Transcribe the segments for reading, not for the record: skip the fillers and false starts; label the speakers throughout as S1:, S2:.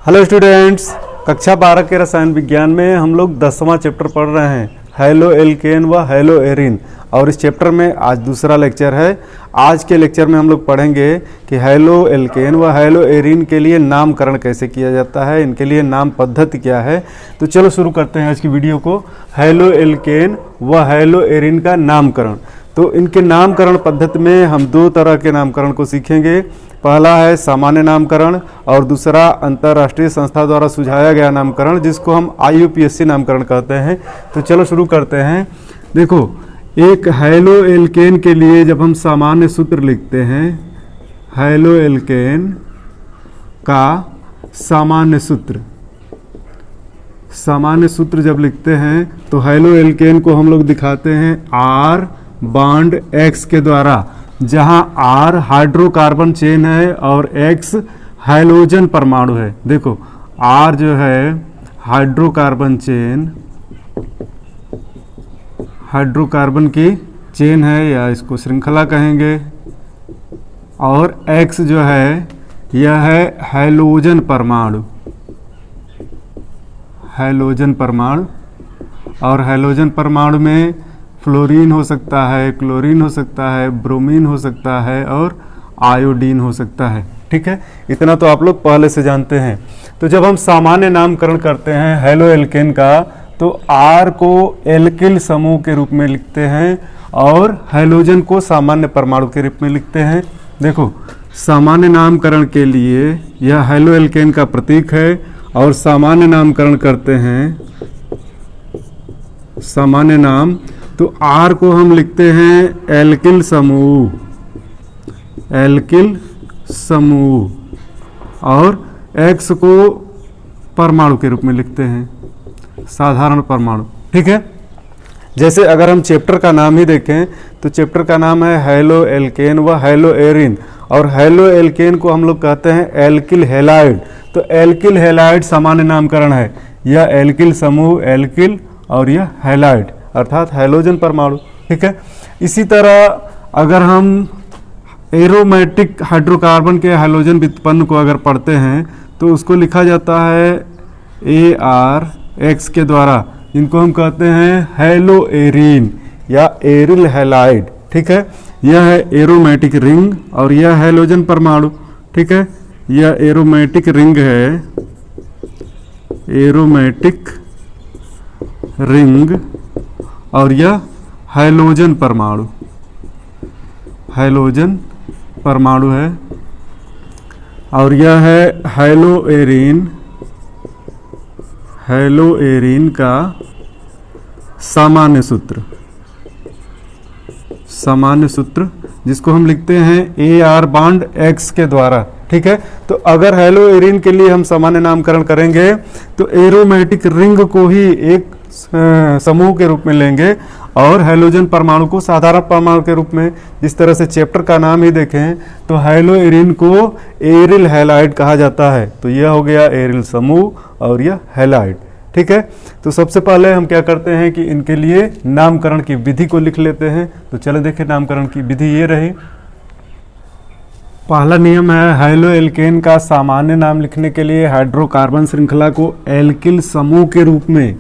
S1: Hello students, कक्षा 12 के रसायन विज्ञान में हम लोग 10वां चैप्टर पढ़ रहे हैं, हैलो एल्केन व हैलो एरिन। और इस चैप्टर में आज दूसरा लेक्चर है। आज के लेक्चर में हम लोग पढ़ेंगे कि हैलो एल्केन व हैलो एरिन के लिए नामकरण कैसे किया जाता है, इनके लिए नाम पद्धति क्या है। तो चलो शुरू करते हैं आज की वीडियो को। हैलो एल्केन व हैलो एरिन का नामकरण। तो इनके नामकरण पद्धति में हम दो तरह के नामकरण को सीखेंगे। पहला है सामान्य नामकरण और दूसरा अंतर्राष्ट्रीय संस्था द्वारा सुझाया गया नामकरण, जिसको हम IUPAC नामकरण कहते हैं। तो चलो शुरू करते हैं। देखो, एक हैलो एल्केन के लिए जब हम सामान्य सूत्र लिखते हैं, हैलो एल्केन का सामान्य सूत्र जब लिखते हैं तो हैलो एल्केन को हम लोग दिखाते हैं R बॉन्ड X के द्वारा, जहां R हाइड्रोकार्बन चेन है और X हैलोजन परमाणु है। देखो, R जो है हाइड्रोकार्बन की चेन है, या इसको श्रृंखला कहेंगे, और X जो है यह है हैलोजन परमाणु। और हैलोजन परमाणु में फ्लोरीन हो सकता है, क्लोरीन हो सकता है, ब्रोमीन हो सकता है और आयोडीन हो सकता है। ठीक है, इतना तो आप लोग पहले से जानते हैं। तो जब हम सामान्य नामकरण करते हैं हैलो एल्केन का, तो R को एल्किल समूह के रूप में लिखते हैं और हैलोजन को सामान्य परमाणु के रूप में लिखते हैं। देखो, सामान्य नामकरण के लिए यह हैलो एल्केन का प्रतीक है और सामान्य नामकरण करते हैं सामान्य नाम, तो R को हम लिखते हैं एल्किल समूह और X को परमाणु के रूप में लिखते हैं, साधारण परमाणु। ठीक है, जैसे अगर हम चैप्टर का नाम ही देखें तो चैप्टर का नाम है हैलो एल्केन व हैलो एरिन, और हैलो एल्केन को हम लोग कहते हैं एल्किल हैलाइड। तो एल्किल हैलाइड सामान्य नामकरण है, यह एल्किल समूह एल्किल और यह हैलाइड अर्थात हैलोजन परमाणु। ठीक है, इसी तरह अगर हम एरोमेटिक हाइड्रोकार्बन के हैलोजन व्युत्पन्न को अगर पढ़ते हैं तो उसको लिखा जाता है ARX के द्वारा, जिनको हम कहते हैं हैलो एरिन या एरिल हैलाइड। ठीक है, यह है एरोमेटिक रिंग और यह हैलोजन परमाणु। ठीक है, यह एरोमेटिक रिंग है, एरोमेटिक रिंग, और यह हैलोजन परमाणु है, और यह है हैलो एरिन का सामान्य सूत्र, जिसको हम लिखते हैं AR बॉन्ड X के द्वारा। ठीक है, तो अगर हैलो एरिन के लिए हम सामान्य नामकरण करेंगे तो एरोमेटिक रिंग को ही एक समूह के रूप में लेंगे और हैलोजन परमाणु को साधारण परमाणु के रूप में। जिस तरह से चैप्टर का नाम ही देखें तो हैलो एरिन को एरिल हैलाइड कहा जाता है, तो यह हो गया एरिल समूह और यह हैलाइड। ठीक है, तो सबसे पहले हम क्या करते हैं कि इनके लिए नामकरण की विधि को लिख लेते हैं। तो चलो देखें, नामकरण की विधि ये रही। पहला नियम है, हैलो एल्केन का सामान्य नाम लिखने के लिए हाइड्रोकार्बन श्रृंखला को एल्किल समूह के रूप में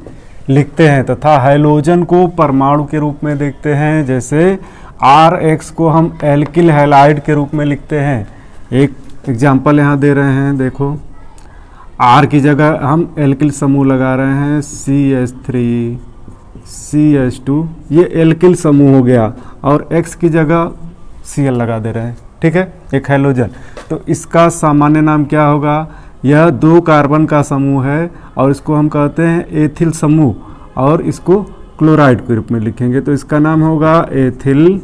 S1: लिखते हैं तथा हैलोजन को परमाणु के रूप में देखते हैं। जैसे RX को हम एल्किल हैलाइड के रूप में लिखते हैं। एक एग्जाम्पल यहाँ दे रहे हैं, देखो, R की जगह हम एल्किल समूह लगा रहे हैं, CH3 CH2, ये एल्किल समूह हो गया, और X की जगह Cl लगा दे रहे हैं। ठीक है, एक हैलोजन। तो इसका सामान्य नाम क्या होगा? यह 2 कार्बन का समूह है और इसको हम कहते हैं एथिल समूह, और इसको क्लोराइड के रूप में लिखेंगे तो इसका नाम होगा एथिल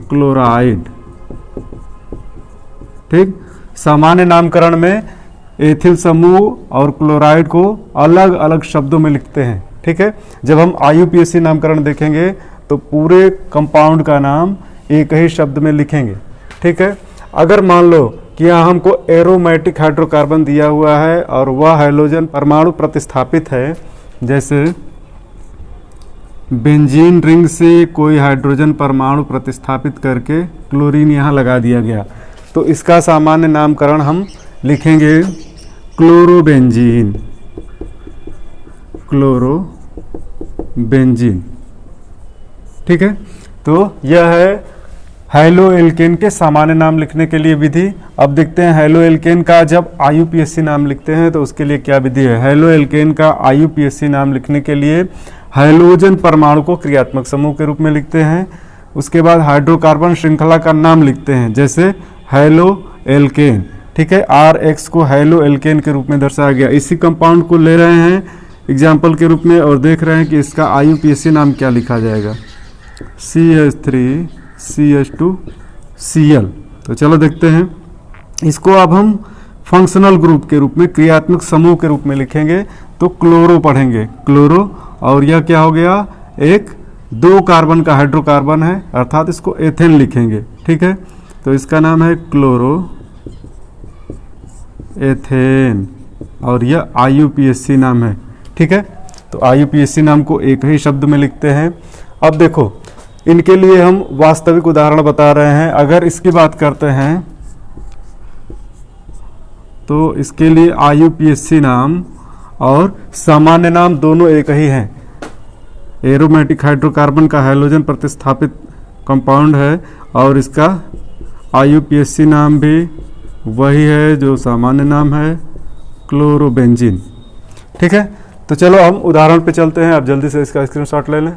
S1: क्लोराइड। ठीक, सामान्य नामकरण में एथिल समूह और क्लोराइड को अलग अलग शब्दों में लिखते हैं। ठीक है, जब हम IUPAC नामकरण देखेंगे तो पूरे कंपाउंड का नाम एक ही शब्द में लिखेंगे। ठीक है, अगर मान लो कि यहाँ हमको एरोमेटिक हाइड्रोकार्बन दिया हुआ है और वह हैलोजन परमाणु प्रतिस्थापित है, जैसे बेंजीन रिंग से कोई हाइड्रोजन परमाणु प्रतिस्थापित करके क्लोरीन यहाँ लगा दिया गया, तो इसका सामान्य नामकरण हम लिखेंगे क्लोरोबेंजीन, क्लोरोबेंजीन। ठीक है, तो यह है हैलो एल्केन के सामान्य नाम लिखने के लिए विधि। अब देखते हैं हैलो एल्केन का जब आईयूपीएसी नाम लिखते हैं तो उसके लिए क्या विधि है। हैलो एल्केन का आईयूपीएसी नाम लिखने के लिए हाइड्रोजन परमाणु को क्रियात्मक समूह के रूप में लिखते हैं, उसके बाद हाइड्रोकार्बन श्रृंखला का नाम लिखते हैं, जैसे हैलो एल्केन। ठीक है, RX को हैलो एल्केन के रूप में दर्शाया गया। इसी कंपाउंड को ले रहे हैं एग्जाम्पल के रूप में और देख रहे हैं कि इसका आईयूपीएसी नाम क्या लिखा जाएगा, CH3CH2Cl। तो चलो देखते हैं, इसको अब हम फंक्शनल ग्रुप के रूप में, क्रियात्मक समूह के रूप में लिखेंगे तो क्लोरो पढ़ेंगे, क्लोरो। और यह क्या हो गया, एक 2 कार्बन का हाइड्रोकार्बन है, अर्थात इसको एथेन लिखेंगे। ठीक है, तो इसका नाम है क्लोरो एथेन और यह आईयूपीएसी नाम है। ठीक है, तो आईयूपीएसी नाम को एक ही शब्द में लिखते हैं। अब देखो, इनके लिए हम वास्तविक उदाहरण बता रहे हैं। अगर इसकी बात करते हैं तो इसके लिए आईयूपीएसी नाम और सामान्य नाम दोनों एक ही हैं। एरोमेटिक हाइड्रोकार्बन का हैलोजन प्रतिस्थापित कंपाउंड है और इसका आईयूपीएसी नाम भी वही है जो सामान्य नाम है, क्लोरोबेंजीन। ठीक है, तो चलो हम उदाहरण पे चलते हैं। आप जल्दी से इसका स्क्रीनशॉट ले लें।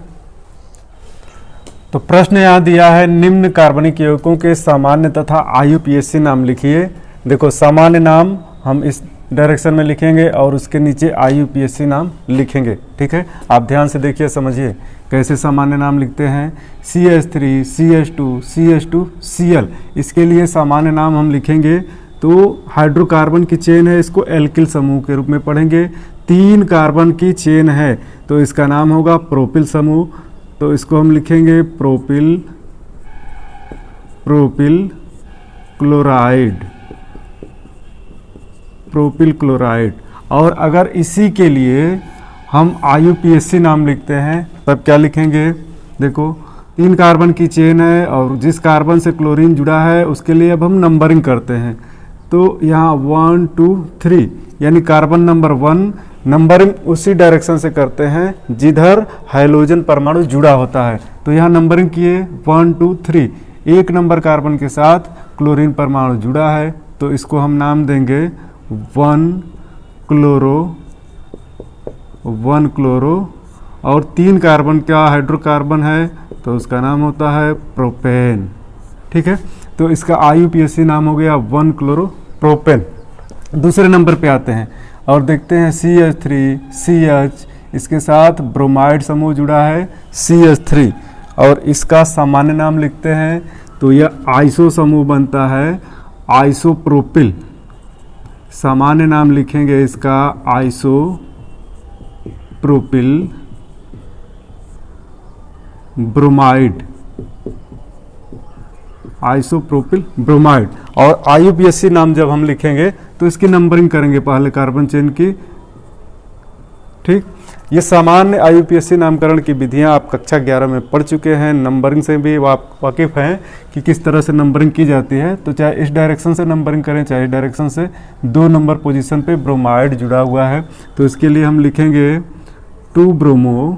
S1: तो प्रश्न यहाँ दिया है, निम्न कार्बनिक यौगिकों के सामान्य तथा आईयूपीएसी नाम लिखिए। देखो, सामान्य नाम हम इस डायरेक्शन में लिखेंगे और उसके नीचे आईयूपीएसी नाम लिखेंगे। ठीक है, आप ध्यान से देखिए, समझिए कैसे सामान्य नाम लिखते हैं। CH3 CH2 CH2Cl, इसके लिए सामान्य नाम हम लिखेंगे तो हाइड्रोकार्बन की चेन है, इसको एल्किल समूह के रूप में पढ़ेंगे। 3 कार्बन की चेन है तो इसका नाम होगा प्रोपिल समूह, तो इसको हम लिखेंगे प्रोपिल क्लोराइड, प्रोपिल क्लोराइड। और अगर इसी के लिए हम आईयूपीएसी नाम लिखते हैं तब क्या लिखेंगे, देखो 3 कार्बन की चेन है और जिस कार्बन से क्लोरीन जुड़ा है उसके लिए अब हम नंबरिंग करते हैं। तो यहाँ 1 2 3 यानी कार्बन नंबर 1, नंबरिंग उसी डायरेक्शन से करते हैं जिधर हाइड्रोजन परमाणु जुड़ा होता है। तो यहाँ नंबरिंग किए 1 2 3, 1 नंबर कार्बन के साथ क्लोरीन परमाणु जुड़ा है तो इसको हम नाम देंगे 1 क्लोरो। और 3 कार्बन का हाइड्रोकार्बन है तो उसका नाम होता है प्रोपेन। ठीक है, तो इसका आईयूपीएसी नाम हो गया 1 क्लोरो प्रोपेन। दूसरे नंबर पे आते हैं और देखते हैं CH3CH, इसके साथ ब्रोमाइड समूह जुड़ा है CH3 और इसका सामान्य नाम लिखते हैं तो यह आइसो समूह बनता है, आइसोप्रोपिल। सामान्य नाम लिखेंगे इसका आइसोप्रोपिल ब्रोमाइड, आइसोप्रोपिल ब्रोमाइड। और आईयूपीएसी नाम जब हम लिखेंगे तो इसकी नंबरिंग करेंगे पहले कार्बन चेन की। ठीक, ये सामान्य आईयूपीएसी नामकरण की विधियां आप कक्षा 11 में पढ़ चुके हैं, नंबरिंग से भी आप वाकिफ हैं कि किस तरह से नंबरिंग की जाती है। तो चाहे इस डायरेक्शन से नंबरिंग करें चाहे इस डायरेक्शन से, 2 नंबर पोजीशन पे ब्रोमाइड जुड़ा हुआ है तो इसके लिए हम लिखेंगे 2 ब्रोमो,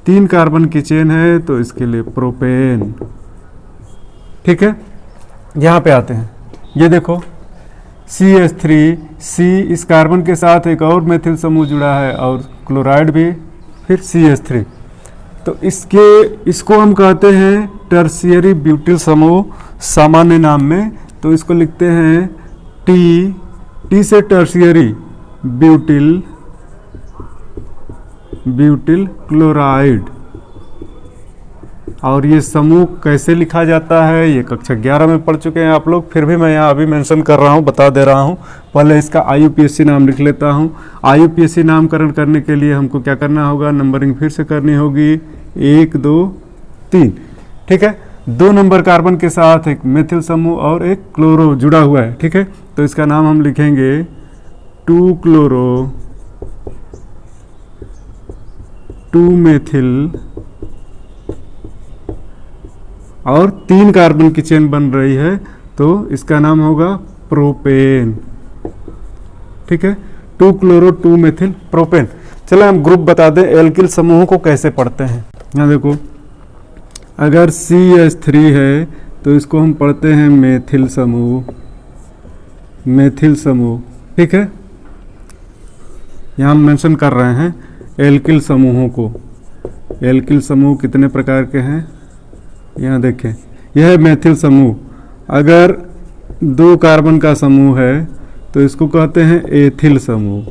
S1: 3 कार्बन की चेन है तो इसके लिए प्रोपेन। ठीक है, यहाँ पे आते हैं, ये देखो CH3C, इस कार्बन के साथ एक और मेथिल समूह जुड़ा है और क्लोराइड भी, फिर CH3। तो इसको हम कहते हैं टर्शियरी ब्यूटिल समूह सामान्य नाम में। तो इसको लिखते हैं T से टर्शियरी ब्यूटिल क्लोराइड। और ये समूह कैसे लिखा जाता है ये कक्षा 11 में पढ़ चुके हैं आप लोग, फिर भी मैं यहाँ अभी मेंशन कर रहा हूँ, बता दे रहा हूँ। पहले इसका आईयूपीएसी नाम लिख लेता हूँ। आईयूपीएसी नामकरण करने के लिए हमको क्या करना होगा, नंबरिंग फिर से करनी होगी 1 2 3। ठीक है, 2 नंबर कार्बन के साथ एक मेथिल समूह और एक क्लोरो जुड़ा हुआ है। ठीक है, तो इसका नाम हम लिखेंगे 2 क्लोरो 2 मेथिल और 3 कार्बन की चेन बन रही है तो इसका नाम होगा प्रोपेन। ठीक है, 2 क्लोरो 2 मेथिल प्रोपेन। चलो हम ग्रुप बता दें एल्किल समूहों को कैसे पढ़ते हैं। यहाँ देखो, अगर CH3 है तो इसको हम पढ़ते हैं मेथिल समूह, मेथिल समूह। ठीक है, यहाँ हम मेंशन कर रहे हैं एल्किल समूहों को। एल्किल समूह कितने प्रकार के हैं, यहाँ देखें, यह है मेथिल समूह। अगर 2 कार्बन का समूह है तो इसको कहते हैं एथिल समूह,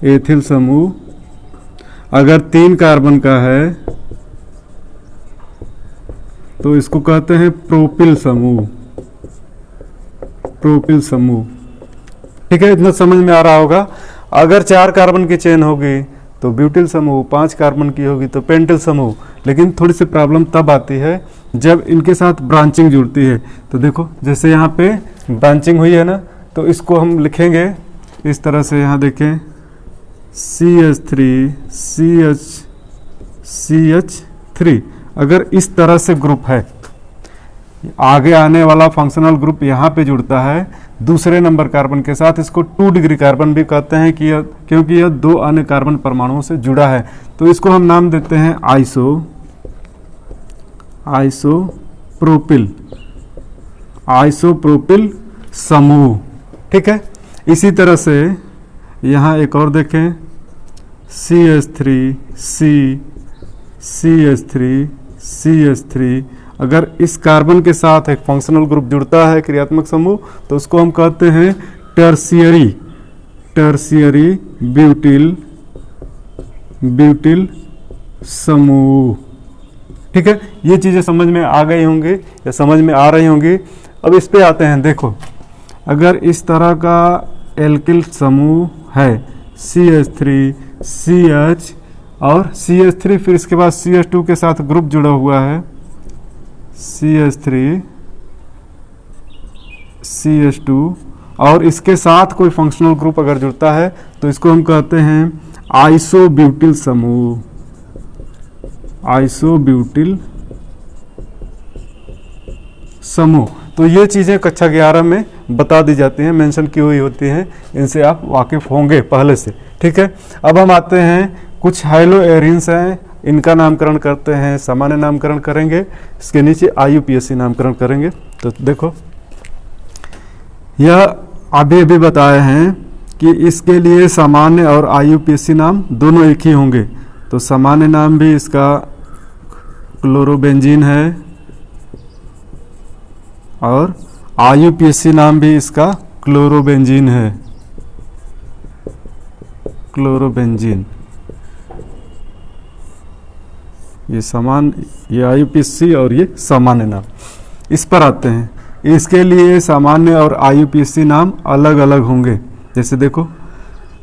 S1: एथिल समूह। अगर 3 कार्बन का है तो इसको कहते हैं प्रोपिल समूह, प्रोपिल समूह। ठीक है, इतना समझ में आ रहा होगा। अगर 4 कार्बन की चेन होगी तो ब्यूटिल समूह, 5 कार्बन की होगी तो पेंटिल समूह। लेकिन थोड़ी सी प्रॉब्लम तब आती है जब इनके साथ ब्रांचिंग जुड़ती है। तो देखो, जैसे यहाँ पे ब्रांचिंग हुई है ना, तो इसको हम लिखेंगे इस तरह से। यहाँ देखें, CH3 CH3। अगर इस तरह से ग्रुप है, आगे आने वाला फंक्शनल ग्रुप यहाँ पे जुड़ता है दूसरे नंबर कार्बन के साथ, इसको 2 डिग्री कार्बन भी कहते हैं कि क्योंकि यह 2 अन्य कार्बन परमाणुओं से जुड़ा है। तो इसको हम नाम देते हैं आइसोप्रोपिल, आइसोप्रोपिल समूह। ठीक है, इसी तरह से यहाँ एक और देखें, CH3 अगर इस कार्बन के साथ एक फंक्शनल ग्रुप जुड़ता है, क्रियात्मक समूह, तो उसको हम कहते हैं टर्शियरी ब्यूटिल समूह। ठीक है, ये चीज़ें समझ में आ गई होंगी या समझ में आ रही होंगी। अब इस पे आते हैं। देखो, अगर इस तरह का एल्किल समूह है, CH3 CH और CH3, फिर इसके बाद CH2 के साथ ग्रुप जुड़ा हुआ है, CH3 CH2, और इसके साथ कोई फंक्शनल ग्रुप अगर जुड़ता है तो इसको हम कहते हैं आइसोब्यूटिल समूह, आइसोब्यूटिल समूह। तो ये चीज़ें कक्षा 11 में बता दी जाती हैं, मेंशन की हुई होती हैं, इनसे आप वाकिफ होंगे पहले से। ठीक है, अब हम आते हैं, कुछ हाइलो एरिन्स हैं, इनका नामकरण करते हैं, सामान्य नामकरण करेंगे, इसके नीचे IUPAC नामकरण करेंगे। तो देखो, यह अभी अभी बताए हैं कि इसके लिए सामान्य और IUPAC नाम दोनों एक ही होंगे। तो सामान्य नाम भी इसका क्लोरोबेंजीन है और IUPAC नाम भी इसका क्लोरोबेंजीन है, क्लोरोबेंजीन। ये IUPAC और ये सामान्य नाम। इस पर आते हैं, इसके लिए सामान्य और IUPAC नाम अलग अलग होंगे। जैसे देखो,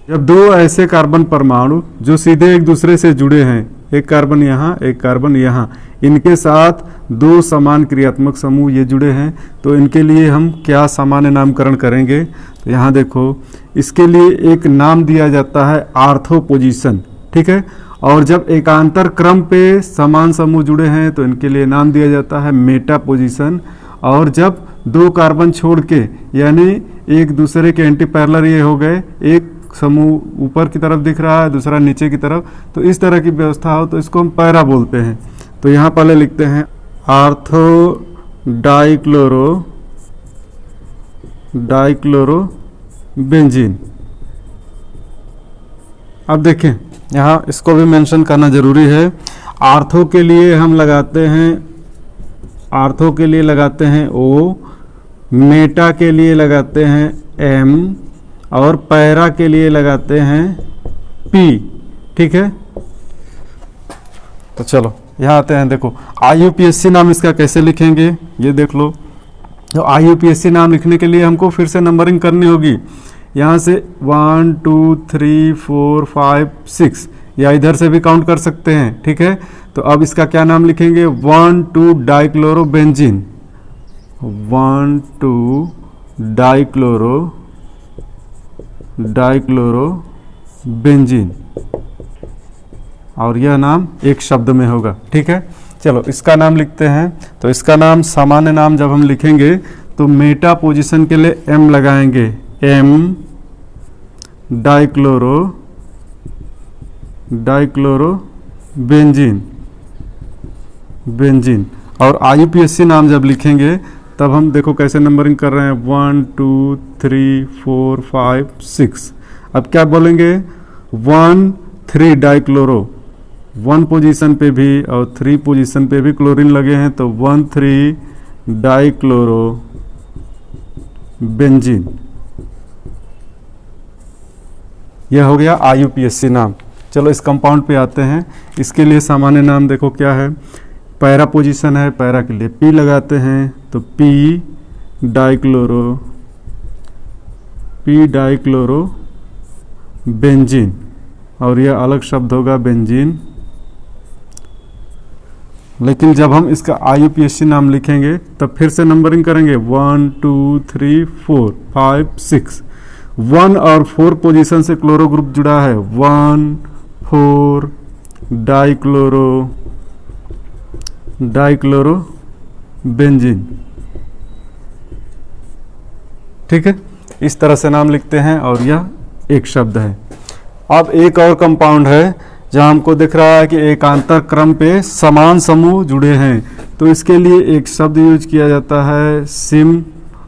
S1: जब 2 ऐसे कार्बन परमाणु जो सीधे एक दूसरे से जुड़े हैं, एक कार्बन यहाँ एक कार्बन यहाँ, इनके साथ 2 समान क्रियात्मक समूह ये जुड़े हैं, तो इनके लिए हम क्या सामान्य नामकरण करेंगे। तो यहाँ देखो, इसके लिए एक नाम दिया जाता है आर्थोपोजिशन। ठीक है, और जब एकांतर क्रम पे समान समूह जुड़े हैं तो इनके लिए नाम दिया जाता है मेटा पोजीशन। और जब 2 कार्बन छोड़ के, यानी एक दूसरे के एंटी पैरेलल ये हो गए, एक समूह ऊपर की तरफ दिख रहा है, दूसरा नीचे की तरफ, तो इस तरह की व्यवस्था हो तो इसको हम पैरा बोलते हैं। तो यहाँ पहले लिखते हैं आर्थो डाइक्लोरोबेंजीन। अब देखें, यहाँ इसको भी मेंशन करना जरूरी है। आर्थो के लिए हम लगाते हैं O, मेटा के लिए लगाते हैं M, और पैरा के लिए लगाते हैं P। ठीक है, तो चलो यहाँ आते हैं। देखो, IUPAC नाम इसका कैसे लिखेंगे, ये देख लो। तो IUPAC नाम लिखने के लिए हमको फिर से नंबरिंग करनी होगी। यहाँ से 1 2 3 4 5 6, या इधर से भी काउंट कर सकते हैं। ठीक है, तो अब इसका क्या नाम लिखेंगे, 1 2 डाइक्लोरोबेंजीन, 1 2 डाइक्लोरोबेंजीन, और यह नाम एक शब्द में होगा। ठीक है, चलो इसका नाम लिखते हैं। तो इसका नाम, सामान्य नाम जब हम लिखेंगे तो मेटा पोजीशन के लिए M लगाएंगे, M डाइक्लोरो बेंजीन। और IUPAC नाम जब लिखेंगे तब हम देखो कैसे नंबरिंग कर रहे हैं, 1 2 3 4 5 6। अब क्या बोलेंगे, 1 3 डाइक्लोरो, 1 पोजीशन पे भी और 3 पोजीशन पे भी क्लोरीन लगे हैं, तो 1 3 डाइक्लोरो बेंजीन। यह हो गया IUPAC नाम। चलो इस कंपाउंड पे आते हैं। इसके लिए सामान्य नाम देखो क्या है, पैरा पोजीशन है, पैरा के लिए P लगाते हैं, तो P डाइक्लोरो बेंजीन, और यह अलग शब्द होगा बेंजीन। लेकिन जब हम इसका IUPAC नाम लिखेंगे तब फिर से नंबरिंग करेंगे, 1 2 3 4 5 6। 1 और 4 पोजीशन से क्लोरो ग्रुप जुड़ा है, 1 4 डाइक्लोरो बेंजीन। ठीक है, इस तरह से नाम लिखते हैं और यह एक शब्द है। अब एक और कंपाउंड है जहां हमको दिख रहा है कि एकांतर क्रम पे समान समूह जुड़े हैं, तो इसके लिए एक शब्द यूज किया जाता है सिम,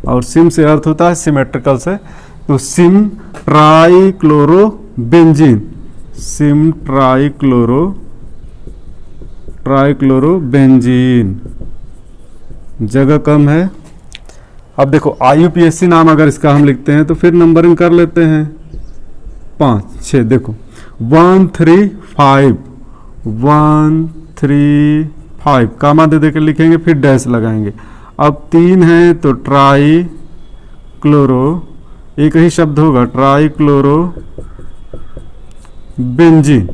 S1: और सिम से अर्थ होता है सिमेट्रिकल से, तो सिम ट्राइक्लोरो बेंजीन। जगह कम है। अब देखो IUPAC नाम अगर इसका हम लिखते हैं तो फिर नंबरिंग कर लेते हैं, 5 6। देखो 1 3 5 कामा दे के लिखेंगे, फिर डैश लगाएंगे। अब 3 है तो ट्राइक्लोरो, एक ही शब्द होगा, ट्राइक्लोरो बेंजीन।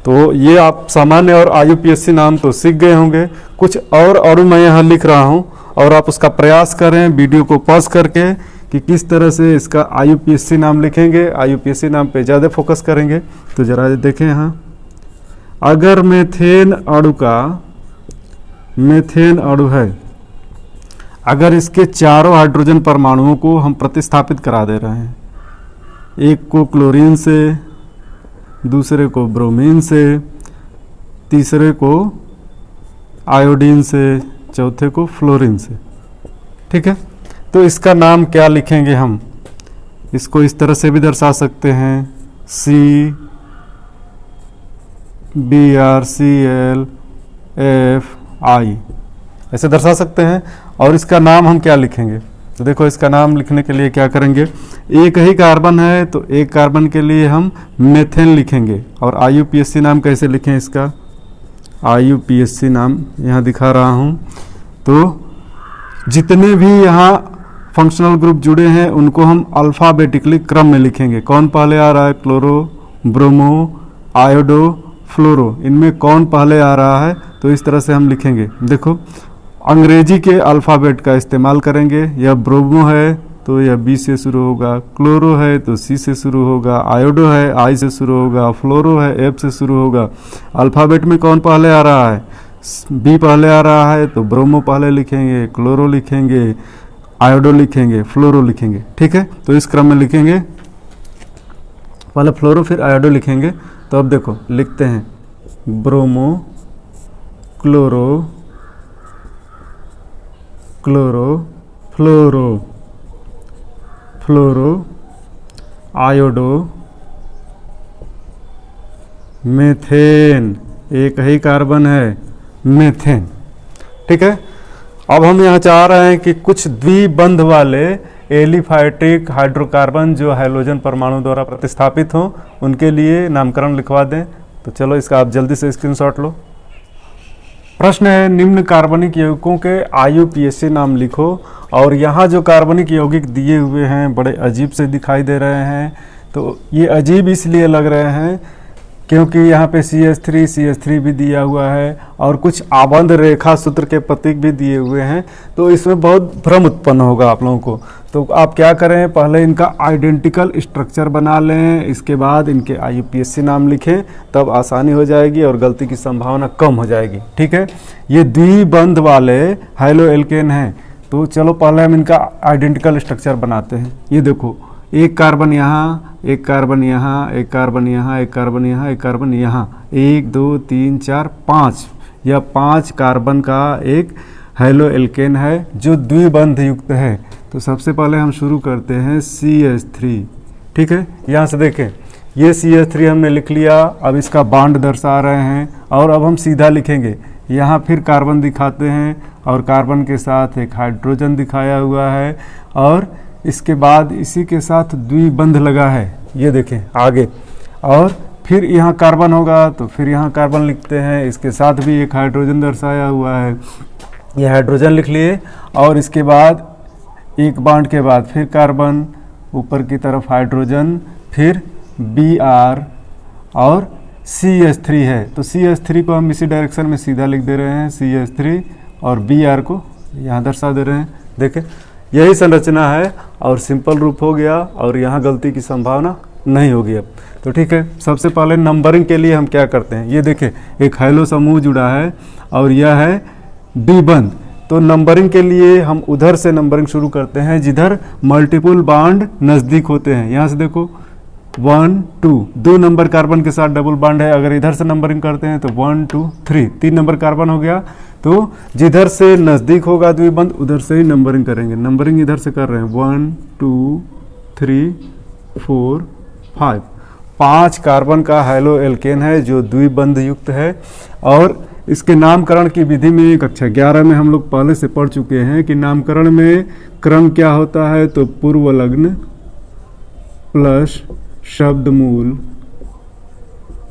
S1: तो ये आप सामान्य और IUPAC नाम तो सीख गए होंगे। कुछ और मैं यहाँ लिख रहा हूँ और आप उसका प्रयास करें वीडियो को पॉज करके कि किस तरह से इसका IUPAC नाम लिखेंगे। IUPAC नाम पे ज़्यादा फोकस करेंगे। तो जरा देखें यहाँ, अगर मेथेन अणु है, अगर इसके चारों हाइड्रोजन परमाणुओं को हम प्रतिस्थापित करा दे रहे हैं, एक को क्लोरीन से, दूसरे को ब्रोमीन से, तीसरे को आयोडीन से, चौथे को फ्लोरीन से। ठीक है, तो इसका नाम क्या लिखेंगे हम, इसको इस तरह से भी दर्शा सकते हैं, CBrClFI ऐसे दर्शा सकते हैं। और इसका नाम हम क्या लिखेंगे, तो देखो इसका नाम लिखने के लिए क्या करेंगे, एक ही कार्बन है तो एक कार्बन के लिए हम मेथेन लिखेंगे। और IUPAC नाम कैसे लिखें इसका, IUPAC नाम यहाँ दिखा रहा हूँ। तो जितने भी यहाँ फंक्शनल ग्रुप जुड़े हैं उनको हम अल्फ़ाबेटिकली क्रम में लिखेंगे। कौन पहले आ रहा है, क्लोरो, ब्रोमो, आयोडो, फ्लोरो, इनमें कौन पहले आ रहा है, तो इस तरह से हम लिखेंगे। देखो अंग्रेजी के अल्फ़ाबेट का इस्तेमाल करेंगे। यह ब्रोमो है तो यह B से शुरू होगा, क्लोरो है तो C से शुरू होगा, आयोडो है I से शुरू होगा, फ्लोरो है F से शुरू होगा। अल्फ़ाबेट में कौन पहले आ रहा है, B पहले आ रहा है तो ब्रोमो पहले लिखेंगे, क्लोरो लिखेंगे, आयोडो लिखेंगे, फ्लोरो लिखेंगे। ठीक है, तो इस क्रम में लिखेंगे, पहले फ्लोरो फिर आयोडो लिखेंगे। तो अब देखो लिखते हैं, ब्रोमो, क्लोरो, फ्लोरो, आयोडो, मेथेन, एक ही कार्बन है मेथेन। ठीक है, अब हम यहाँ चाह रहे हैं कि कुछ द्विबंध वाले एलिफैटिक हाइड्रोकार्बन जो हैलोजन परमाणु द्वारा प्रतिस्थापित हों उनके लिए नामकरण लिखवा दें। तो चलो इसका आप जल्दी से स्क्रीनशॉट लो। प्रश्न है, निम्न कार्बनिक यौगिकों के IUPAC नाम लिखो। और यहाँ जो कार्बनिक यौगिक दिए हुए हैं बड़े अजीब से दिखाई दे रहे हैं। तो ये अजीब इसलिए लग रहे हैं क्योंकि यहाँ पे CH3 भी दिया हुआ है और कुछ आबंध रेखा सूत्र के प्रतीक भी दिए हुए हैं, तो इसमें बहुत भ्रम उत्पन्न होगा आप लोगों को। तो आप क्या करें, पहले इनका आइडेंटिकल स्ट्रक्चर बना लें, इसके बाद इनके IUPAC नाम लिखें, तब आसानी हो जाएगी और गलती की संभावना कम हो जाएगी। ठीक है, ये द्विबंध वाले हैलो एल्केन हैं, तो चलो पहले हम इनका आइडेंटिकल स्ट्रक्चर बनाते हैं। ये देखो, एक कार्बन यहाँ, एक कार्बन यहाँ, एक कार्बन यहाँ, एक कार्बन यहाँ, एक कार्बन यहाँ, 1 2 3 4 5, यह 5 कार्बन का एक हैलो एल्केन है जो द्विबंध युक्त है। तो सबसे पहले हम शुरू करते हैं CH3। ठीक है, यहाँ से देखें, ये CH3 हमने लिख लिया। अब इसका बॉन्ड दर्शा रहे हैं और अब हम सीधा लिखेंगे। यहाँ फिर कार्बन दिखाते हैं और कार्बन के साथ एक हाइड्रोजन दिखाया हुआ है और इसके बाद इसी के साथ द्विबंध लगा है, ये देखें आगे। और फिर यहाँ कार्बन होगा तो फिर यहाँ कार्बन लिखते हैं, इसके साथ भी एक हाइड्रोजन दर्शाया हुआ है, ये हाइड्रोजन लिख लिए। और इसके बाद एक बॉन्ड के बाद फिर कार्बन, ऊपर की तरफ हाइड्रोजन, फिर Br और CH3 है, तो CH3 को हम इसी डायरेक्शन में सीधा लिख दे रहे हैं, CH3, और Br को यहाँ दर्शा दे रहे हैं। देखें, यही संरचना है और सिंपल रूप हो गया और यहाँ गलती की संभावना नहीं होगी अब। तो ठीक है, सबसे पहले नंबरिंग के लिए हम क्या करते हैं, ये देखें एक हैलो समूह जुड़ा है और यह है द्विबंध। तो नंबरिंग के लिए हम उधर से नंबरिंग शुरू करते हैं जिधर मल्टीपल बॉन्ड नज़दीक होते हैं। यहाँ से देखो 1 2, 2 नंबर कार्बन के साथ डबल बॉन्ड है। अगर इधर से नंबरिंग करते हैं तो 1 2 3, 3 नंबर कार्बन हो गया। तो जिधर से नज़दीक होगा द्विबंध उधर से ही नंबरिंग करेंगे। नंबरिंग इधर से कर रहे हैं 1 2 3 4 5, 5 कार्बन का हैलो एल्केन है जो द्विबंध युक्त है। और इसके नामकरण की विधि में कक्षा 11 में हम लोग पहले से पढ़ चुके हैं कि नामकरण में क्रम क्या होता है, तो पूर्व लग्न प्लस शब्द मूल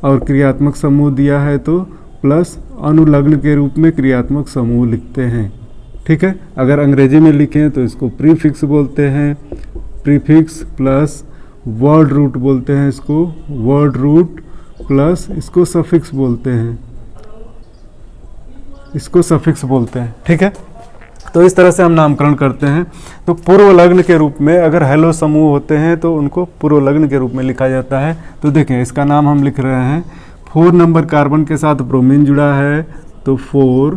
S1: और क्रियात्मक समूह दिया है तो प्लस अनुलग्न के रूप में क्रियात्मक समूह लिखते हैं। ठीक है, अगर अंग्रेजी में लिखें तो इसको प्रीफिक्स बोलते हैं, प्रीफिक्स प्लस वर्ड रूट बोलते हैं इसको, वर्ड रूट प्लस इसको सफिक्स बोलते हैं, इसको सफिक्स बोलते हैं। ठीक है, तो इस तरह से हम नामकरण करते हैं। तो पूर्व लग्न के रूप में अगर हैलो समूह होते हैं तो उनको पूर्व लग्न के रूप में लिखा जाता है। तो देखें इसका नाम हम लिख रहे हैं, 4 नंबर कार्बन के साथ ब्रोमीन जुड़ा है तो 4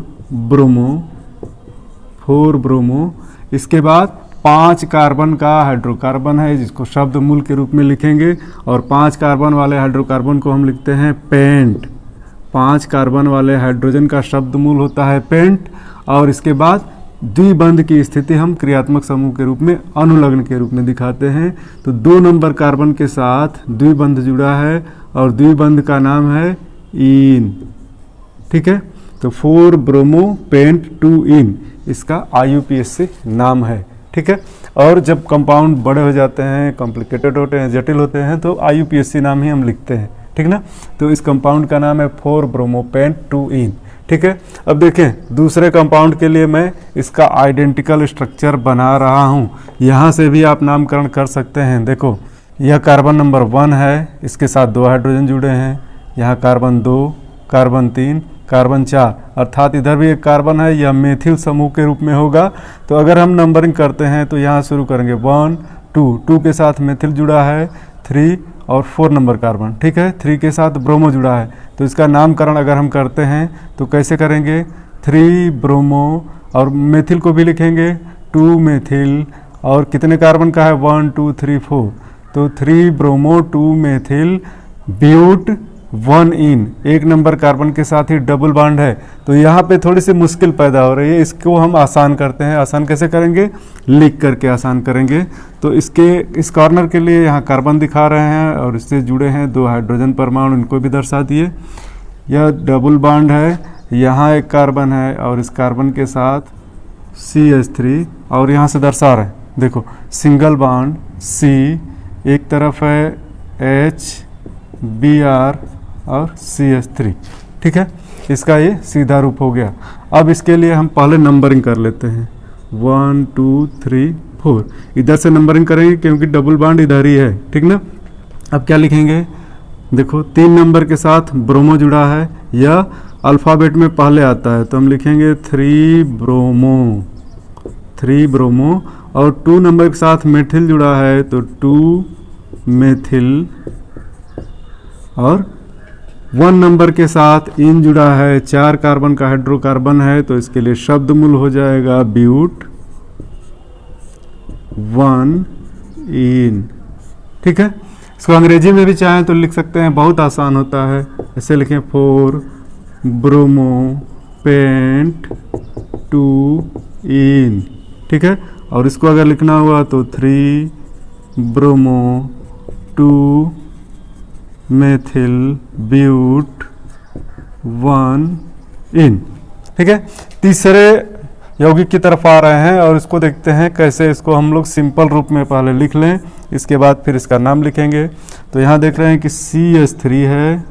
S1: ब्रोमो। इसके बाद 5 कार्बन का हाइड्रोकार्बन है जिसको शब्द मूल के रूप में लिखेंगे और 5 कार्बन वाले हाइड्रोकार्बन को हम लिखते हैं पेंट। 5 कार्बन वाले हाइड्रोजन का शब्द मूल होता है पेंट। और इसके बाद द्विबंध की स्थिति हम क्रियात्मक समूह के रूप में अनुलग्न के रूप में दिखाते हैं। तो 2 नंबर कार्बन के साथ द्विबंध जुड़ा है और द्विबंध का नाम है इन। ठीक है, तो 4 ब्रोमो पेंट 2 इन इसका IUPAC नाम है। ठीक है, और जब कंपाउंड बड़े हो जाते हैं, कॉम्प्लिकेटेड होते हैं, जटिल होते हैं तो IUPAC नाम ही हम लिखते हैं। ठीक ना, तो इस कंपाउंड का नाम है 4 ब्रोमो पेंट 2 इन। ठीक है, अब देखें दूसरे कंपाउंड के लिए मैं इसका आइडेंटिकल स्ट्रक्चर बना रहा हूँ। यहाँ से भी आप नामकरण कर सकते हैं। देखो यह कार्बन नंबर 1 है, इसके साथ 2 हाइड्रोजन जुड़े हैं, यहाँ कार्बन 2, कार्बन 3, कार्बन 4, अर्थात इधर भी एक कार्बन है, यह मेथिल समूह के रूप में होगा। तो अगर हम नंबरिंग करते हैं तो यहाँ शुरू करेंगे 1 2 के साथ मेथिल जुड़ा है, 3 और 4 नंबर कार्बन। ठीक है, 3 के साथ ब्रोमो जुड़ा है। तो इसका नामकरण अगर हम करते हैं तो कैसे करेंगे, 3 ब्रोमो और मेथिल को भी लिखेंगे 2 मेथिल और कितने कार्बन का है 1 2 3 4, तो 3 bromo 2 methyl but 1 ene. 1 number carbon के साथ ही डबल बॉन्ड है। तो यहाँ पे थोड़ी सी मुश्किल पैदा हो रही है, इसको हम आसान करते हैं। आसान कैसे करेंगे, लिख करके आसान करेंगे। तो इस कॉर्नर के लिए यहाँ कार्बन दिखा रहे हैं और इससे जुड़े हैं 2 हाइड्रोजन परमाणु, इनको भी दर्शा दिए। यह डबल बॉन्ड है, यहाँ एक कार्बन है और इस कार्बन के साथ CH3 और यहाँ से दर्शा रहे हैं। देखो सिंगल बॉन्ड C, एक तरफ है H Br और CH3। ठीक है, इसका ये सीधा रूप हो गया। अब इसके लिए हम पहले नंबरिंग कर लेते हैं 1 2 3 4। इधर से नंबरिंग करेंगे क्योंकि डबल बॉन्ड इधर ही है। ठीक ना, अब क्या लिखेंगे देखो 3 नंबर के साथ ब्रोमो जुड़ा है, यह अल्फ़ाबेट में पहले आता है, तो हम लिखेंगे 3 ब्रोमो। और 2 नंबर के साथ मेथिल जुड़ा है तो 2 मेथिल। और 1 नंबर के साथ इन जुड़ा है, 4 कार्बन का हाइड्रोकार्बन है, तो इसके लिए शब्द मूल हो जाएगा ब्यूट 1 इन। ठीक है, इसको अंग्रेजी में भी चाहें तो लिख सकते हैं, बहुत आसान होता है। ऐसे लिखें 4 ब्रोमो पेंट 2 इन। ठीक है, और इसको अगर लिखना हुआ तो 3 ब्रोमो 2 मेथिल ब्यूट 1 इन। ठीक है, तीसरे यौगिक की तरफ आ रहे हैं और इसको देखते हैं कैसे इसको हम लोग सिंपल रूप में पहले लिख लें, इसके बाद फिर इसका नाम लिखेंगे। तो यहाँ देख रहे हैं कि CH3 है,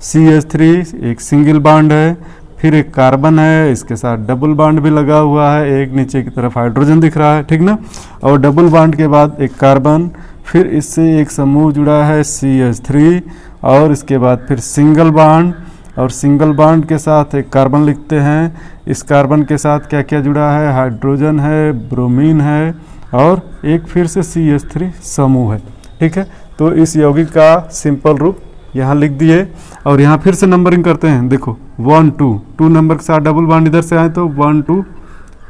S1: CH3 एक सिंगल बॉन्ड है, फिर एक कार्बन है, इसके साथ डबल बॉन्ड भी लगा हुआ है, एक नीचे की तरफ हाइड्रोजन दिख रहा है, ठीक ना। और डबल बॉन्ड के बाद एक कार्बन, फिर इससे एक समूह जुड़ा है CH3, और इसके बाद फिर सिंगल बॉन्ड, और सिंगल बॉन्ड के साथ एक कार्बन लिखते हैं। इस कार्बन के साथ क्या क्या जुड़ा है, हाइड्रोजन है, ब्रोमीन है, और एक फिर से CH3 समूह है। ठीक है, तो इस यौगिक का सिंपल रूप यहाँ लिख दिए। और यहाँ फिर से नंबरिंग करते हैं, देखो 1 2 नंबर के साथ डबल बॉन्ड इधर से आए तो 1 2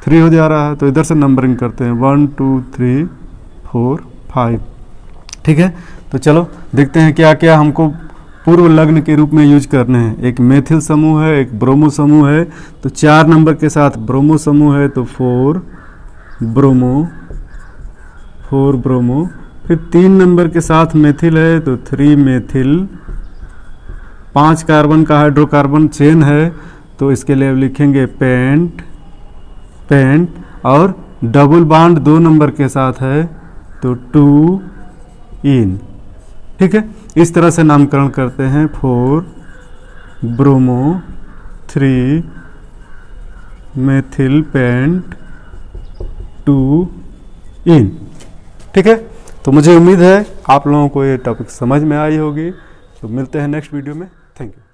S1: 3 हो जा रहा है, तो इधर से नंबरिंग करते हैं 1 2 3 4 5। ठीक है, तो चलो देखते हैं क्या क्या हमको पूर्व लग्न के रूप में यूज करने हैं। एक मेथिल समूह है, एक ब्रोमो समूह है, तो 4 नंबर के साथ ब्रोमो समूह है तो 4 ब्रोमो। फिर 3 नंबर के साथ मेथिल है तो 3 मेथिल। 5 कार्बन का हाइड्रोकार्बन चेन है तो इसके लिए लिखेंगे पेंट। और डबल बॉन्ड 2 नंबर के साथ है तो 2 इन। ठीक है, इस तरह से नामकरण करते हैं 4 ब्रोमो 3 मेथिल पेंट 2 इन। ठीक है, तो मुझे उम्मीद है आप लोगों को ये टॉपिक समझ में आई होगी। तो मिलते हैं नेक्स्ट वीडियो में। Thank you.